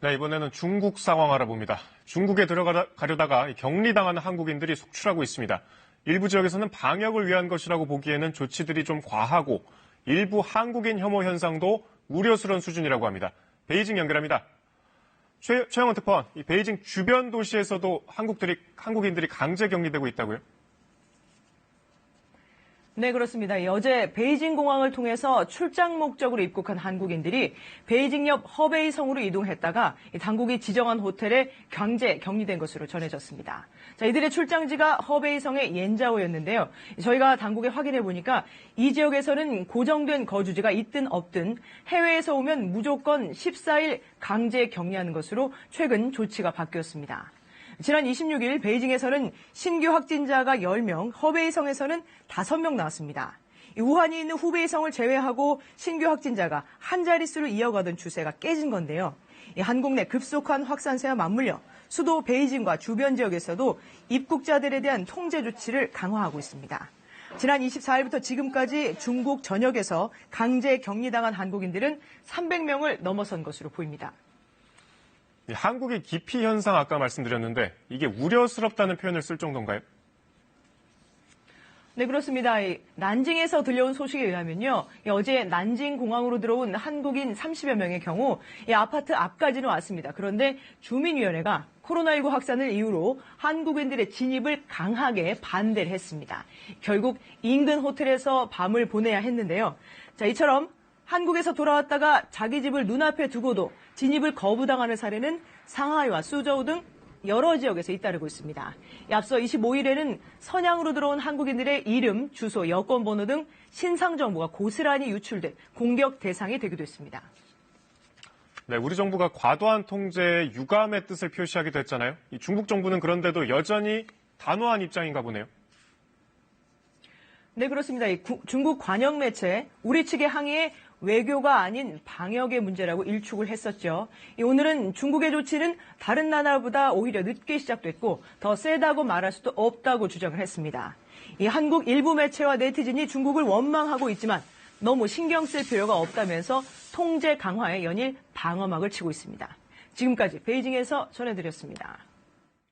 네, 이번에는 중국 상황 알아봅니다. 중국에 들어가려다가 격리당하는 한국인들이 속출하고 있습니다. 일부 지역에서는 방역을 위한 것이라고 보기에는 조치들이 좀 과하고 일부 한국인 혐오 현상도 우려스러운 수준이라고 합니다. 베이징 연결합니다. 최영원 특파원, 이 베이징 주변 도시에서도 한국인들이 강제 격리되고 있다고요? 네, 그렇습니다. 어제 베이징 공항을 통해서 출장 목적으로 입국한 한국인들이 베이징 옆 허베이 성으로 이동했다가 당국이 지정한 호텔에 강제 격리된 것으로 전해졌습니다. 자, 이들의 출장지가 허베이 성의 옌자오였는데요. 저희가 당국에 확인해 보니까 이 지역에서는 고정된 거주지가 있든 없든 해외에서 오면 무조건 14일 강제 격리하는 것으로 최근 조치가 바뀌었습니다. 지난 26일 베이징에서는 신규 확진자가 10명, 허베이성에서는 5명 나왔습니다. 우한이 있는 후베이성을 제외하고 신규 확진자가 한 자릿수로 이어가던 추세가 깨진 건데요. 한국 내 급속한 확산세와 맞물려 수도 베이징과 주변 지역에서도 입국자들에 대한 통제 조치를 강화하고 있습니다. 지난 24일부터 지금까지 중국 전역에서 강제 격리당한 한국인들은 300명을 넘어선 것으로 보입니다. 한국의 기피 현상 아까 말씀드렸는데 이게 우려스럽다는 표현을 쓸 정도인가요? 네, 그렇습니다. 난징에서 들려온 소식에 의하면요. 어제 난징 공항으로 들어온 한국인 30여 명의 경우 아파트 앞까지는 왔습니다. 그런데 주민위원회가 코로나19 확산을 이유로 한국인들의 진입을 강하게 반대를 했습니다. 결국 인근 호텔에서 밤을 보내야 했는데요. 자, 이처럼 한국에서 돌아왔다가 자기 집을 눈앞에 두고도 진입을 거부당하는 사례는 상하이와 수저우 등 여러 지역에서 잇따르고 있습니다. 앞서 25일에는 선양으로 들어온 한국인들의 이름, 주소, 여권번호 등 신상 정보가 고스란히 유출돼 공격 대상이 되기도 했습니다. 네, 우리 정부가 과도한 통제에 유감의 뜻을 표시하기도 했잖아요. 이 중국 정부는 그런데도 여전히 단호한 입장인가 보네요. 네, 그렇습니다. 중국 관영 매체 우리 측의 항의에 외교가 아닌 방역의 문제라고 일축을 했었죠. 오늘은 중국의 조치는 다른 나라보다 오히려 늦게 시작됐고 더 세다고 말할 수도 없다고 주장을 했습니다. 한국 일부 매체와 네티즌이 중국을 원망하고 있지만 너무 신경 쓸 필요가 없다면서 통제 강화에 연일 방어막을 치고 있습니다. 지금까지 베이징에서 전해드렸습니다.